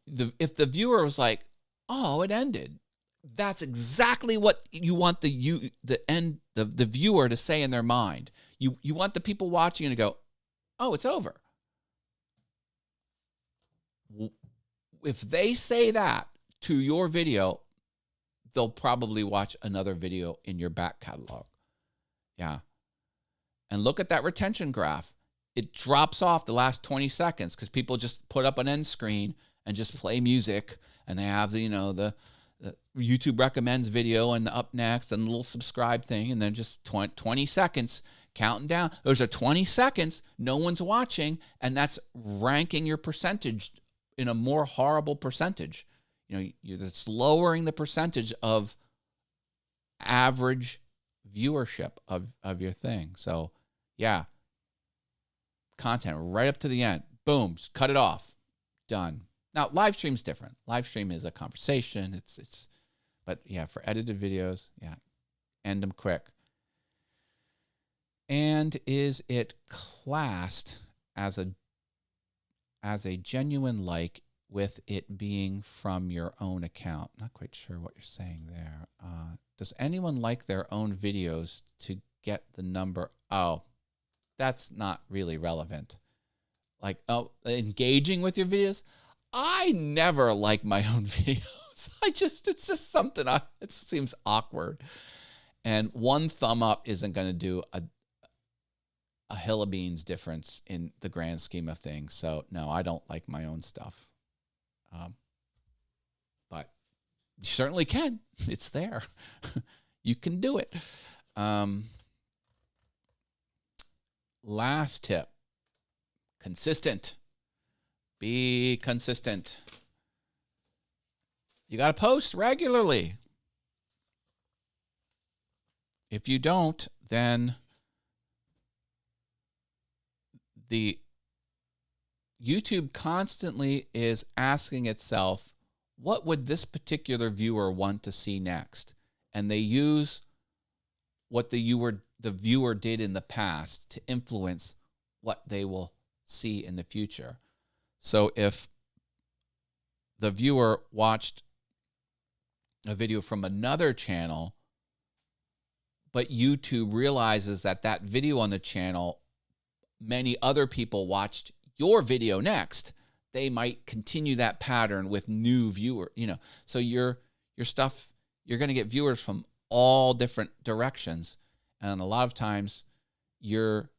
If the viewer was like, "Oh, it ended," that's exactly what you want the viewer to say in their mind. You want the people watching to go, "Oh, it's over." If they say that to your video, they'll probably watch another video in your back catalog. Yeah. And look at that retention graph. It drops off the last 20 seconds because people just put up an end screen and just play music, and they have the YouTube recommends video and the up next and the little subscribe thing, and then just 20 seconds counting down. Those are 20 seconds, no one's watching, and that's ranking your percentage in a more horrible percentage. It's lowering the percentage of average viewership of your thing. So, yeah, content right up to the end. Boom, cut it off. Done. Now, live stream's different. Live stream is a conversation. But yeah, for edited videos, yeah, end them quick. And is it classed as a as a genuine like with it being from your own account. Not quite sure what you're saying there. Does anyone like their own videos to get the number? Oh, that's not really relevant. Like, oh, engaging with your videos? I never like my own videos. It's just something, it seems awkward. And one thumb up isn't going to do a hill of beans difference in the grand scheme of things. So no, I don't like my own stuff. But you certainly can. It's there. You can do it. Last tip. Consistent. Be consistent. You got to post regularly. If you don't, then the YouTube constantly is asking itself, what would this particular viewer want to see next? And they use what the viewer did in the past to influence what they will see in the future. So if the viewer watched a video from another channel, but YouTube realizes that that video on the channel, many other people watched your video next, they might continue that pattern with new viewer, So your stuff, you're going to get viewers from all different directions. And a lot of times you're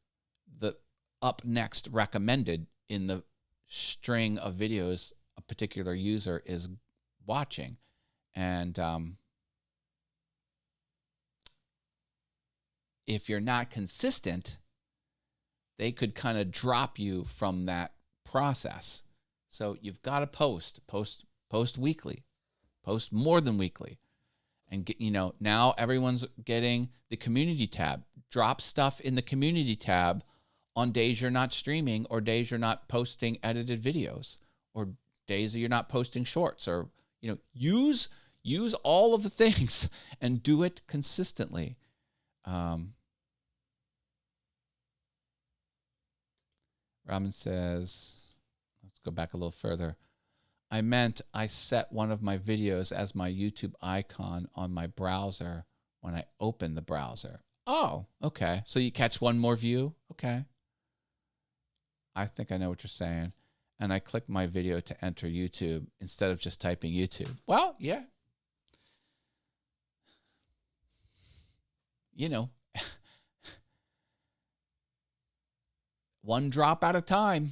the up next recommended in the string of videos a particular user is watching. And if you're not consistent, they could kind of drop you from that process. So you've got to post weekly, post more than weekly. And get, now everyone's getting the community tab. Drop stuff in the community tab on days you're not streaming, or days you're not posting edited videos, or days that you're not posting shorts, or use all of the things and do it consistently. Robin says, let's go back a little further. I meant I set one of my videos as my YouTube icon on my browser when I open the browser. Oh, okay. So you catch one more view? Okay. I think I know what you're saying. And I click my video to enter YouTube instead of just typing YouTube. Well, yeah. One drop at a time.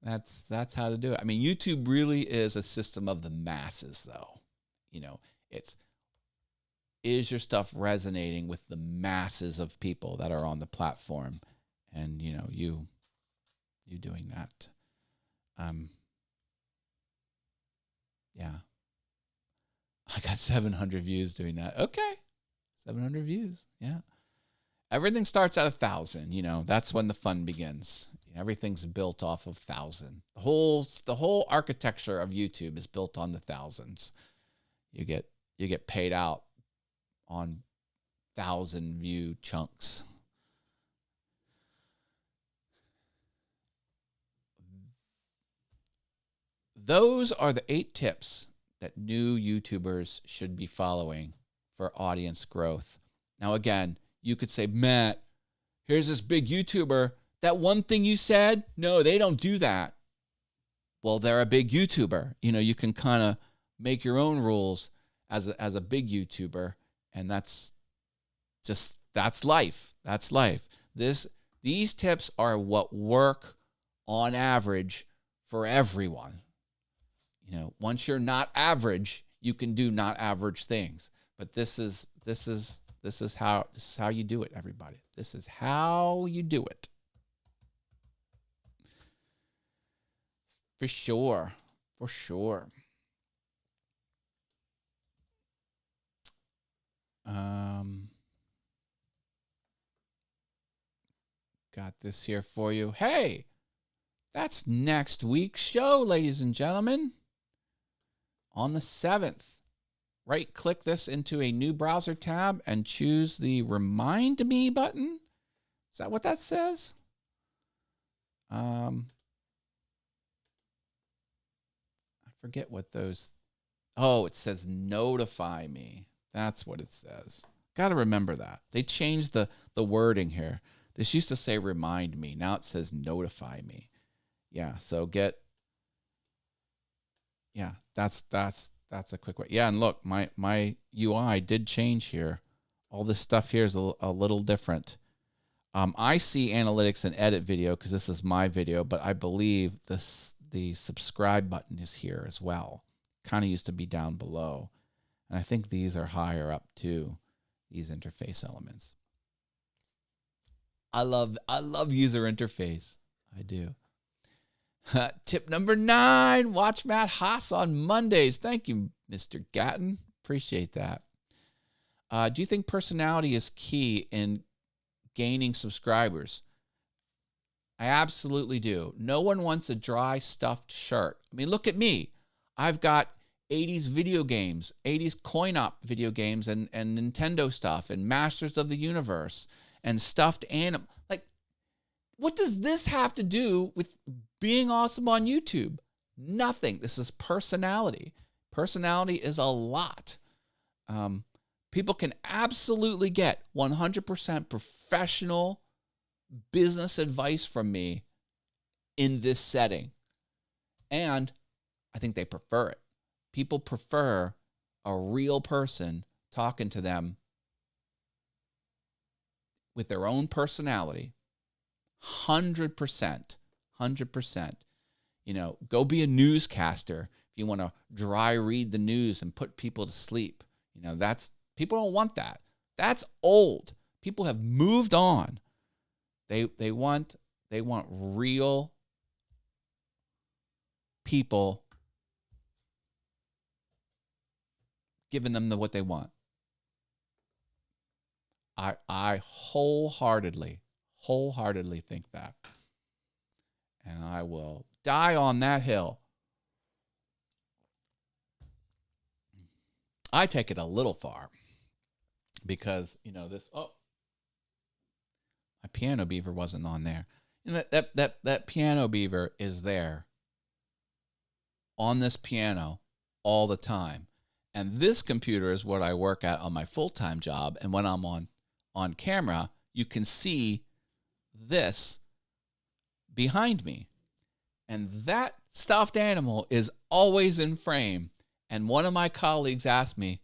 That's how to do it. I mean, YouTube really is a system of the masses, though. Is your stuff resonating with the masses of people that are on the platform? And you doing that. Yeah. I got 700 views doing that. Okay. 700 views. Yeah. Everything starts at 1,000. That's when the fun begins. Everything's built off of 1,000. The whole architecture of YouTube is built on the thousands. You get paid out on 1,000 view chunks. Those are the 8 tips that new YouTubers should be following for audience growth. Now, again, you could say, Matt, here's this big YouTuber. That one thing you said, no, they don't do that. Well, they're a big YouTuber. You can kind of make your own rules as a big YouTuber, and that's life. That's life. These tips are what work on average for everyone. Once you're not average, you can do not average things. But this is how you do it, everybody. This is how you do it. For sure. Got this here for you. Hey, that's next week's show, ladies and gentlemen. On the 7th. Right-click this into a new browser tab and choose the Remind Me button. Is that what that says? forget what those. Oh, it says notify me. That's what it says. Got to remember that. They changed the wording here. This used to say remind me. Now it says notify me. Yeah, so that's a quick way. Yeah, and look, my UI did change here. All this stuff here is a little different. I see analytics and edit video because this is my video, but I believe the subscribe button is here as well. Kind of used to be down below. And I think these are higher up too, these interface elements. I love user interface. I do. Tip number 9, watch Matt Haas on Mondays. Thank you, Mr. Gatton. Appreciate that. Do you think personality is key in gaining subscribers? I absolutely do. No one wants a dry, stuffed shirt. I mean, look at me. I've got 80s video games, 80s coin-op video games, and Nintendo stuff, and Masters of the Universe, and stuffed animal. Like, what does this have to do with being awesome on YouTube? Nothing. This is personality. Personality is a lot. People can absolutely get 100% professional business advice from me in this setting. And I think they prefer it. People prefer a real person talking to them with their own personality. 100%. 100%. You know, go be a newscaster if you want to dry read the news and put people to sleep. You know, people don't want that. That's old. People have moved on. They want real people giving them what they want. I wholeheartedly think that. And I will die on that hill. I take it a little far because, you know, my piano beaver wasn't on there. And that piano beaver is there on this piano all the time. And this computer is what I work at on my full-time job. And when I'm on camera, you can see this behind me. And that stuffed animal is always in frame. And one of my colleagues asked me,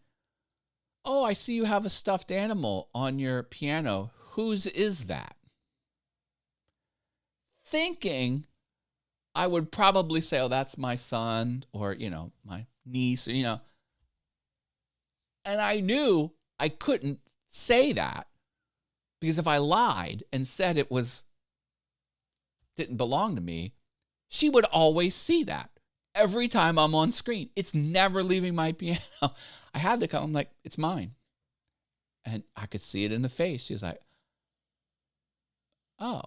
"Oh, I see you have a stuffed animal on your piano. Whose is that?" Thinking I would probably say, "Oh, that's my son," or, you know, my niece, or, you know. And I knew I couldn't say that because if I lied and said it didn't belong to me, she would always see that every time I'm on screen. It's never leaving my piano. I had to come, I'm like, "It's mine." And I could see it in the face. She was like, "Oh."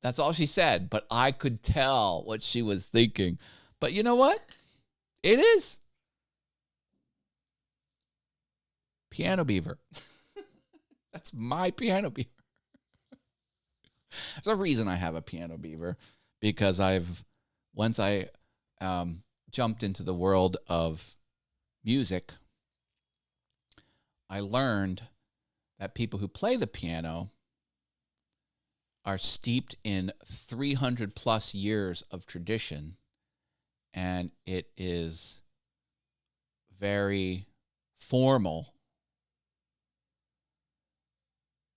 That's all she said, but I could tell what she was thinking. But you know what? It is. Piano beaver. That's my piano beaver. There's a reason I have a piano beaver, because once I jumped into the world of music, I learned that people who play the piano are steeped in 300 plus years of tradition, and it is very formal.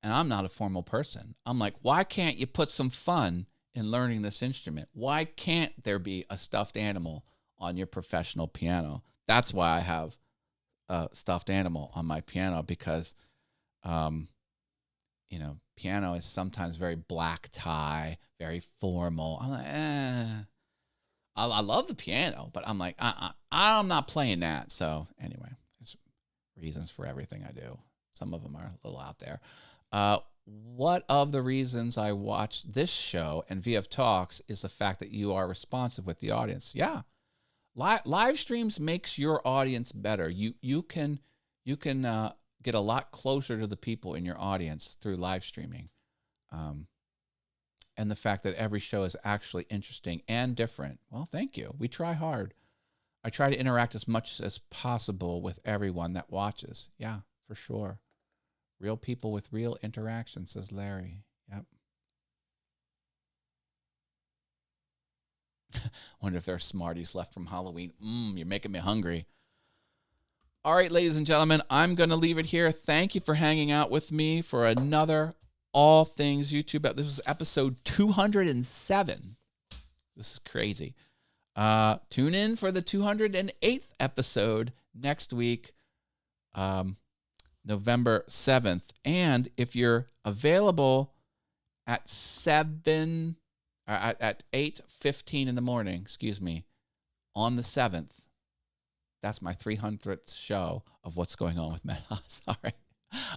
And I'm not a formal person. I'm like, why can't you put some fun in learning this instrument? Why can't there be a stuffed animal on your professional piano? That's why I have a stuffed animal on my piano, because, you know, piano is sometimes very black tie, very formal. I'm like, I love the piano, but I'm like, I'm not playing that. So anyway, there's reasons for everything I do. Some of them are a little out there. What of the reasons I watch this show and VF Talks is the fact that you are responsive with the audience. Yeah. Live streams makes your audience better. You can get a lot closer to the people in your audience through live streaming. and the fact that every show is actually interesting and different. Well, thank you. We try hard. I try to interact as much as possible with everyone that watches. Yeah, for sure. Real people with real interaction, says Larry. Yep. Wonder if there are Smarties left from Halloween. You're making me hungry. All right, ladies and gentlemen, I'm going to leave it here. Thank you for hanging out with me for another All Things YouTube. This is episode 207. This is crazy. Tune in for the 208th episode next week, November 7th. And if you're available at 8:15 in the morning, on the 7th, that's my 300th show of What's Going On with Matt Haas. All right.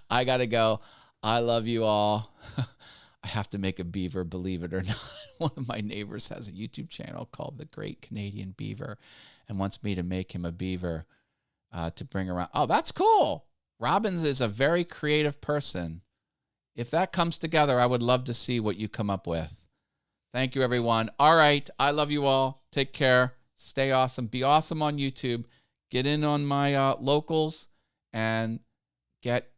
I got to go. I love you all. I have to make a beaver, believe it or not. One of my neighbors has a YouTube channel called The Great Canadian Beaver and wants me to make him a beaver to bring around. Oh, that's cool. Robbins is a very creative person. If that comes together, I would love to see what you come up with. Thank you, everyone. All right. I love you all. Take care. Stay awesome. Be awesome on YouTube. Get in on my locals and get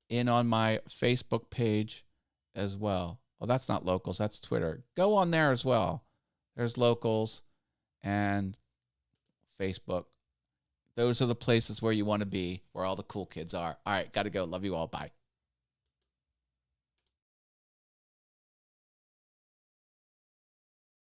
in on my Facebook page as well. Well, that's not locals. That's Twitter. Go on there as well. There's locals and Facebook. Those are the places where you want to be, where all the cool kids are. All right. Got to go. Love you all. Bye.